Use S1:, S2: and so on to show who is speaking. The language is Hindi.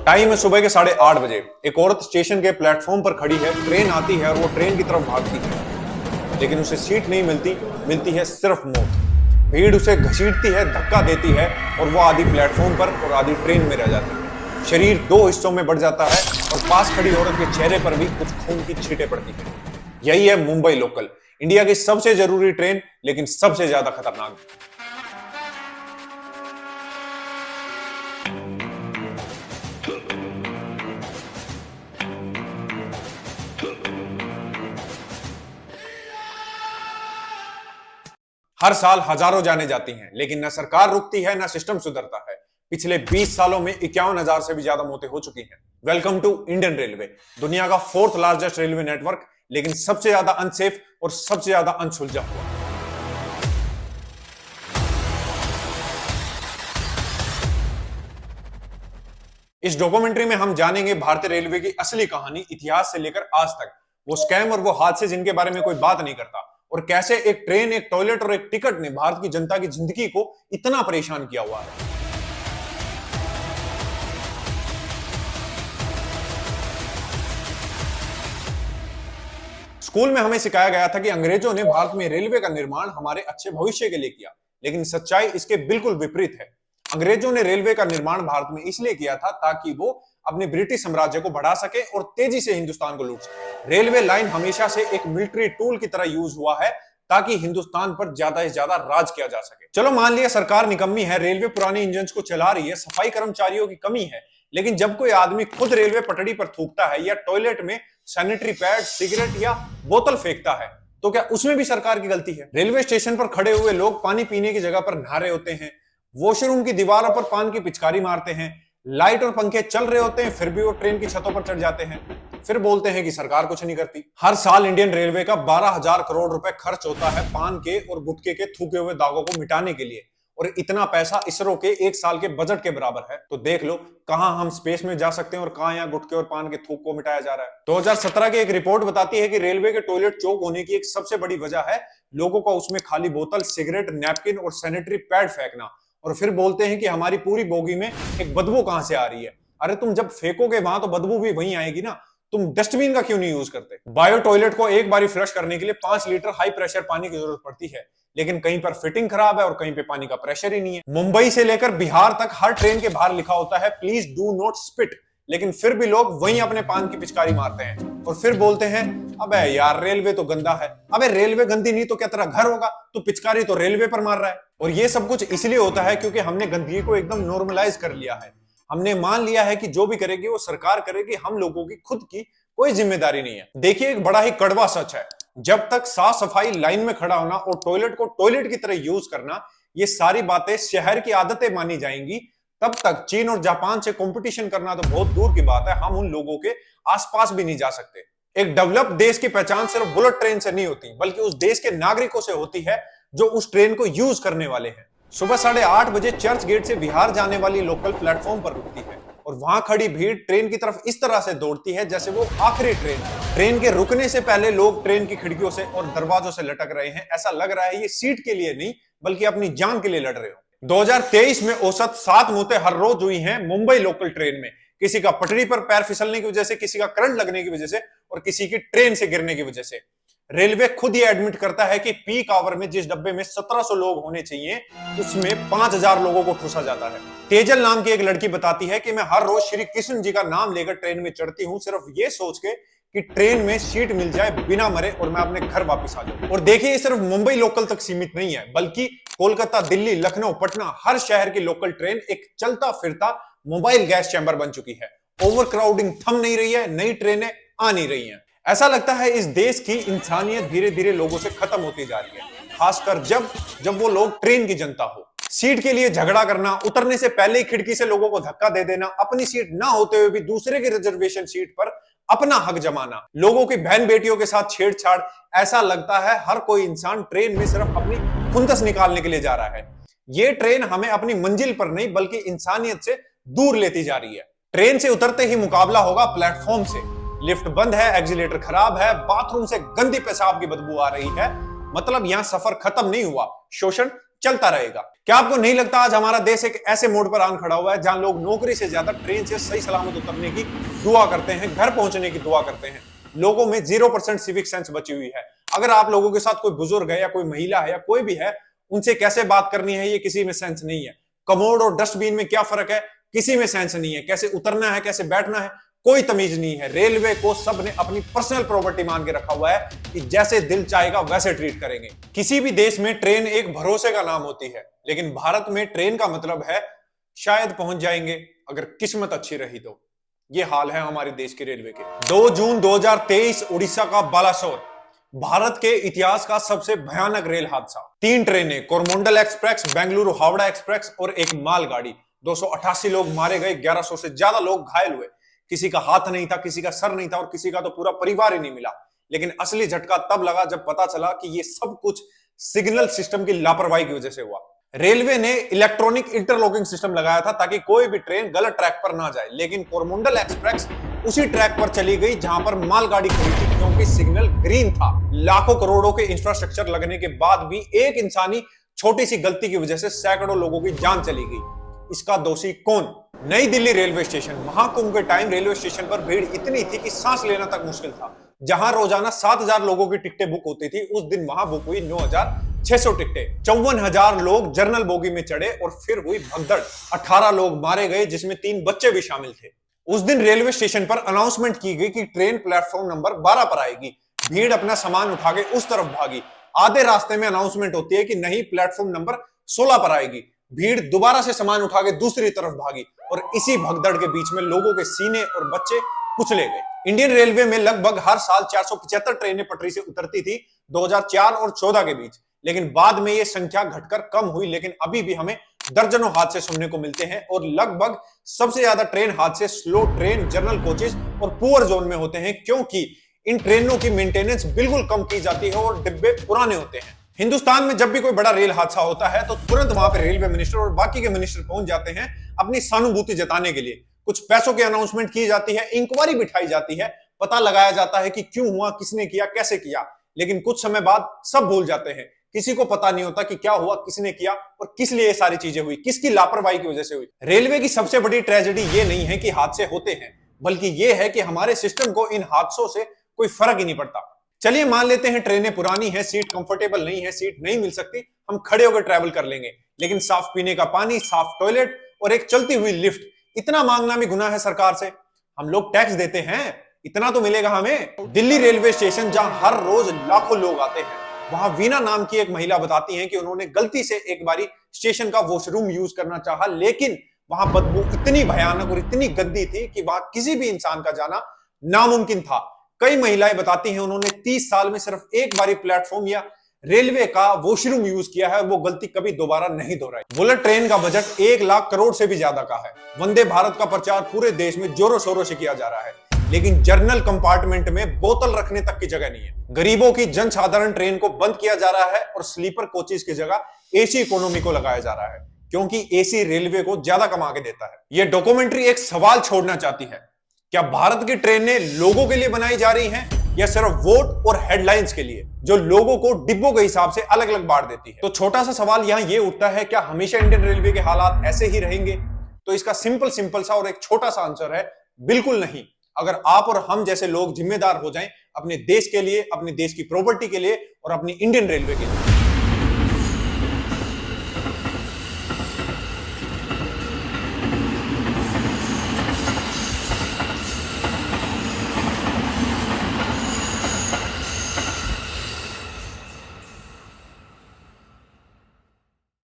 S1: टाइम है सुबह के 8:30 बजे। एक औरत स्टेशन के प्लेटफॉर्म पर खड़ी है। ट्रेन आती है और वो ट्रेन की तरफ भागती है, लेकिन उसे सीट नहीं मिलती, मिलती है सिर्फ मौत। भीड़ उसे घसीटती है, धक्का देती है और वो आधी प्लेटफॉर्म पर और आधी ट्रेन में रह जाती है। शरीर 2 हिस्सों में बढ़ जाता है और पास खड़ी औरत के चेहरे पर भी कुछ खून की छींटें पड़ती है। यही है मुंबई लोकल, इंडिया की सबसे जरूरी ट्रेन, लेकिन सबसे ज्यादा खतरनाक। हर साल हजारों जाने जाती हैं, लेकिन न सरकार रुकती है, न सिस्टम सुधरता है। पिछले 20 सालों में 51,000 से भी ज्यादा मौतें हो चुकी हैं। वेलकम टू इंडियन रेलवे, दुनिया का 4th लार्जेस्ट रेलवे नेटवर्क, लेकिन सबसे ज्यादा अनसेफ और सबसे ज्यादा अनसुलझा हुआ। इस डॉक्यूमेंट्री में हम जानेंगे भारतीय रेलवे की असली कहानी, इतिहास से लेकर आज तक, वो स्कैम और वो हादसे जिनके बारे में कोई बात नहीं करता, और कैसे एक ट्रेन, एक टॉयलेट और एक टिकट ने भारत की जनता की जिंदगी को इतना परेशान किया हुआ है। स्कूल में हमें सिखाया गया था कि अंग्रेजों ने भारत में रेलवे का निर्माण हमारे अच्छे भविष्य के लिए किया, लेकिन सच्चाई इसके बिल्कुल विपरीत है। अंग्रेजों ने रेलवे का निर्माण भारत में इसलिए किया था ताकि वो अपने ब्रिटिश साम्राज्य को बढ़ा सके और तेजी से हिंदुस्तान को लूट सके। रेलवे लाइन हमेशा से एक मिलिट्री टूल की तरह यूज हुआ है ताकि हिंदुस्तान पर ज्यादा से ज्यादा राज किया जा सके। चलो मान लिया सरकार निकम्मी है, रेलवे पुराने इंजन को चला रही है, सफाई कर्मचारियों की कमी है, लेकिन जब कोई आदमी खुद रेलवे पटड़ी पर थूकता है या टॉयलेट में सैनिटरी पैड, सिगरेट या बोतल फेंकता है, तो क्या उसमें भी सरकार की गलती है? रेलवे स्टेशन पर खड़े हुए लोग पानी पीने की जगह पर नहा रहे होते हैं, वॉशरूम की दीवारों पर पान की पिचकारी मारते हैं, लाइट और पंखे चल रहे होते हैं, फिर भी वो ट्रेन की छतों पर चढ़ जाते हैं, फिर बोलते हैं कि सरकार कुछ नहीं करती। हर साल इंडियन रेलवे का 12,000 करोड़ रुपए खर्च होता है पान के और गुटखे के थूके हुए दागों को मिटाने के लिए, और इतना पैसा इसरो के 1 साल के बजट के बराबर है। तो देख लो कहां हम स्पेस में जा सकते हैं और कहां यहाँ गुटखे और पान के थूक को मिटाया जा रहा है। 2017 की एक रिपोर्ट बताती है कि रेलवे के टॉयलेट चौक होने की एक सबसे बड़ी वजह है लोगों का उसमें खाली बोतल, सिगरेट, नैपकिन और सैनिटरी पैड फेंकना, और फिर बोलते हैं कि हमारी पूरी बोगी में एक बदबू कहां से आ रही है। अरे तुम जब फेंकोगे वहां तो बदबू भी वहीं आएगी ना, तुम डस्टबिन का क्यों नहीं यूज करते? बायो टॉयलेट को एक बारी फ्लश करने के लिए 5 लीटर हाई प्रेशर पानी की जरूरत पड़ती है, लेकिन कहीं पर फिटिंग खराब है और कहीं पे पानी का प्रेशर ही नहीं है। मुंबई से लेकर बिहार तक हर ट्रेन के बाहर लिखा होता है प्लीज डू नॉट स्पिट, लेकिन फिर भी लोग वहीं अपने पान की पिचकारी मारते हैं और फिर बोलते हैं अबे यार रेलवे तो गंदा है। अबे रेलवे गंदी नहीं तो क्या तेरा घर होगा? तो पिचकारी तो रेलवे पर मार रहा है। और ये सब कुछ इसलिए होता है क्योंकि हमने गंदगी को एकदम नॉर्मलाइज कर लिया है। हमने मान लिया है कि जो भी करेगी वो सरकार करेगी, हम लोगों की खुद की कोई जिम्मेदारी नहीं है। देखिए एक बड़ा ही कड़वा सच है, जब तक साफ सफाई, लाइन में खड़ा होना और टॉयलेट को टॉयलेट की तरह यूज करना, ये सारी बातें शहर की आदतें मानी जाएंगी, तब तक चीन और जापान से कंपटीशन करना तो बहुत दूर की बात है, हम उन लोगों के आसपास भी नहीं जा सकते। एक डेवलप देश की पहचान सिर्फ बुलेट ट्रेन से नहीं होती, बल्कि उस देश के नागरिकों से होती है जो उस ट्रेन को यूज करने वाले हैं। सुबह 8:30 बजे चर्च गेट से बिहार जाने वाली लोकल प्लेटफॉर्म पर रुकती है और वहां खड़ी भीड़ ट्रेन की तरफ इस तरह से दौड़ती है जैसे वो आखिरी ट्रेन है। ट्रेन के रुकने से पहले लोग ट्रेन की खिड़कियों से और दरवाजों से लटक रहे हैं। ऐसा लग रहा है ये सीट के लिए नहीं बल्कि अपनी जान के लिए लड़ रहे हो। 2023 में औसत 7 मौतें हर रोज हुई हैं मुंबई लोकल ट्रेन में, किसी का पटरी पर पैर फिसलने की वजह से, किसी का करंट लगने की वजह से और किसी की ट्रेन से गिरने की वजह से। रेलवे खुद ये एडमिट करता है कि पीक आवर में जिस डब्बे में 1700 लोग होने चाहिए उसमें 5000 लोगों को ठूसा जाता है। तेजल नाम की एक लड़की बताती है कि मैं हर रोज श्री कृष्ण जी का नाम लेकर ट्रेन में चढ़ती हूँ, सिर्फ ये सोच के कि ट्रेन में सीट मिल जाए बिना मरे और मैं अपने घर वापस आ जाऊं। और देखिए ये सिर्फ मुंबई लोकल तक सीमित नहीं है, बल्कि कोलकाता, दिल्ली, लखनऊ, पटना, हर शहर की लोकल ट्रेन एक चलता फिरता मोबाइल गैस चैम्बर बन चुकी है। ओवरक्राउडिंग थम नहीं रही है, नई ट्रेनें आ नहीं रही हैं। ऐसा लगता है इस देश की इंसानियत धीरे धीरे लोगों से खत्म होती जा रही है, खासकर जब वो लोग ट्रेन की जनता हो। सीट के लिए झगड़ा करना, उतरने से पहले ही खिड़की से लोगों को धक्का दे देना, अपनी सीट ना होते हुए भी दूसरे की रिजर्वेशन सीट पर अपना हक जमाना, लोगों की बहन बेटियों के साथ छेड़छाड़, ऐसा लगता है हर कोई इंसान ट्रेन में सिर्फ अपनी खुंदस निकालने के लिए जा रहा है। ये ट्रेन हमें अपनी मंजिल पर नहीं बल्कि इंसानियत से दूर लेती जा रही है। ट्रेन से उतरते ही मुकाबला होगा प्लेटफॉर्म से। लिफ्ट बंद है, एक्सीलेटर खराब है, बाथरूम से गंदी पेशाब की बदबू आ रही है, मतलब यहां सफर खत्म नहीं हुआ, शोषण चलता रहेगा। क्या आपको नहीं लगता आज हमारा देश एक ऐसे मोड़ पर आन खड़ा हुआ है जहां लोग नौकरी से ज्यादा ट्रेन से सही सलामत उतरने की दुआ करते हैं, घर पहुंचने की दुआ करते हैं। लोगों में 0% सिविक सेंस बची हुई है। अगर आप लोगों के साथ कोई बुजुर्ग है या कोई महिला है या कोई भी है, उनसे कैसे बात करनी है ये किसी में सेंस नहीं है। कमोड और डस्टबिन में क्या फर्क है किसी में सेंस नहीं है। कैसे उतरना है, कैसे बैठना है, कोई तमीज नहीं है। रेलवे को सबने अपनी पर्सनल प्रॉपर्टी मान के रखा हुआ है कि जैसे दिल चाहेगा वैसे ट्रीट करेंगे। किसी भी देश में ट्रेन एक भरोसे का नाम होती है, लेकिन भारत में ट्रेन का मतलब है शायद पहुंच जाएंगे अगर किस्मत अच्छी रही तो। ये हाल है हमारे देश के रेलवे के। 2 जून 2023 उड़ीसा का बालासोर, भारत के इतिहास का सबसे भयानक रेल हादसा। 3 ट्रेनें, कोरमंडल एक्सप्रेस, बेंगलुरु हावड़ा एक्सप्रेस और एक मालगाड़ी। 288 लोग मारे गए, 1100 से ज्यादा लोग घायल हुए। किसी का हाथ नहीं था, किसी का सर नहीं था और किसी का तो पूरा परिवार ही नहीं मिला। लेकिन असली झटका तब लगा जब पता चला कि ये सब कुछ सिग्नल सिस्टम की लापरवाही की वजह से हुआ। रेलवे ने इलेक्ट्रॉनिक इंटरलॉकिंग सिस्टम लगाया था ताकि कोई भी ट्रेन गलत ट्रैक पर ना जाए, लेकिन कोरमंडल एक्सप्रेस उसी ट्रैक पर चली गई जहां पर मालगाड़ी खड़ी थी, क्योंकि सिग्नल ग्रीन था। लाखों करोड़ों के इंफ्रास्ट्रक्चर लगने के बाद भी एक इंसानी छोटी सी गलती की वजह से सैकड़ों लोगों की जान चली गई। इसका दोषी कौन? नई दिल्ली रेलवे स्टेशन। महाकुंभ के टाइम रेलवे स्टेशन पर भीड़ इतनी थी कि सांस लेना तक मुश्किल था। जहां रोजाना 7000 लोगों की टिकटें बुक होती थी, उस दिन वहां बुक हुई 9600 टिकटें। 54,000 लोग जनरल बोगी में चढ़े और फिर हुई भगदड़। 18 लोग मारे गए, जिसमें 3 बच्चे भी शामिल थे। उस दिन रेलवे स्टेशन पर अनाउंसमेंट की गई कि ट्रेन प्लेटफॉर्म नंबर 12 पर आएगी। भीड़ अपना सामान उठा के उस तरफ भागी। आधे रास्ते में अनाउंसमेंट होती है कि नहीं, प्लेटफॉर्म नंबर 16 पर आएगी। भीड़ दोबारा से सामान उठा के दूसरी तरफ भागी और इसी भगदड़ के बीच में लोगों के सीने और बच्चे कुचले गए। इंडियन रेलवे में लगभग हर साल 475 ट्रेनें पटरी से उतरती थी 2004 और 14 के बीच, लेकिन बाद में यह संख्या घटकर कम हुई। लेकिन अभी भी हमें दर्जनों हादसे सुनने को मिलते हैं और लगभग सबसे ज्यादा ट्रेन हादसे स्लो ट्रेन, जनरल कोचेस और पुअर जोन में होते हैं, क्योंकि इन ट्रेनों की मेंटेनेंस बिल्कुल कम की जाती है और डिब्बे पुराने होते हैं। हिंदुस्तान में जब भी कोई बड़ा रेल हादसा होता है तो तुरंत वहां पर रेलवे मिनिस्टर और बाकी के मिनिस्टर पहुंच जाते हैं अपनी सहानुभूति जताने के लिए। कुछ पैसों की अनाउंसमेंट की जाती है, इंक्वायरी बिठाई जाती है, पता लगाया जाता है कि क्यों हुआ, किसने किया, कैसे किया। लेकिन कुछ समय बाद सब भूल जाते हैं। किसी को पता नहीं होता कि क्या हुआ, किसने किया और किस लिए ये सारी चीजें हुई, किसकी लापरवाही की वजह से हुई। रेलवे की सबसे बड़ी ट्रेजेडी ये नहीं है कि हादसे होते हैं, बल्कि ये है कि हमारे सिस्टम को इन हादसों से कोई फर्क ही नहीं पड़ता। चलिए मान लेते हैं ट्रेनें पुरानी है, सीट कंफर्टेबल नहीं है, सीट नहीं मिल सकती, हम खड़े होकर ट्रैवल कर लेंगे। लेकिन साफ पीने का पानी, साफ टॉयलेट और एक चलती हुई लिफ्ट, इतना मांगना भी गुनाह है सरकार से। हम लोग टैक्स देते हैं, इतना तो मिलेगा हमें। दिल्ली रेलवे स्टेशन जहां हर रोज लाखों लोग आते हैं, वहां वीना नाम की एक महिला बताती हैं कि उन्होंने गलती से एक बारी स्टेशन का वॉशरूम यूज करना चाहा, लेकिन वहां बदबू इतनी भयानक और इतनी गंदी थी कि वहां किसी भी इंसान का जाना नामुमकिन था। कई महिलाएं बताती हैं उन्होंने 30 साल में सिर्फ एक बारी प्लेटफॉर्म या रेलवे का वॉशरूम यूज किया है और वो गलती कभी दोबारा नहीं दोहराई। बुलेट ट्रेन का बजट 1 लाख करोड़ से भी ज्यादा का है। वंदे भारत का प्रचार पूरे देश में जोरों शोरों से किया जा रहा है, लेकिन जर्नल कंपार्टमेंट में बोतल रखने तक की जगह नहीं है। गरीबों की जनसाधारण ट्रेन को बंद किया जा रहा है और स्लीपर कोचेस की जगह एसी इकोनॉमी को लगाया जा रहा है, क्योंकि एसी रेलवे को ज्यादा कमा के देता है। यह डॉक्यूमेंट्री एक सवाल छोड़ना चाहती है, क्या भारत की ट्रेनें लोगों के लिए बनाई जा रही हैं या सिर्फ वोट और हेडलाइंस के लिए, जो लोगों को डिब्बों के हिसाब से अलग अलग बांट देती है? तो छोटा सा सवाल यहां यह उठता है, क्या हमेशा इंडियन रेलवे के हालात ऐसे ही रहेंगे? तो इसका सिंपल सा और एक छोटा सा आंसर है, बिल्कुल नहीं। अगर आप और हम जैसे लोग जिम्मेदार हो जाएं अपने देश के लिए, अपने देश की प्रॉपर्टी के लिए और अपनी इंडियन रेलवे के लिए।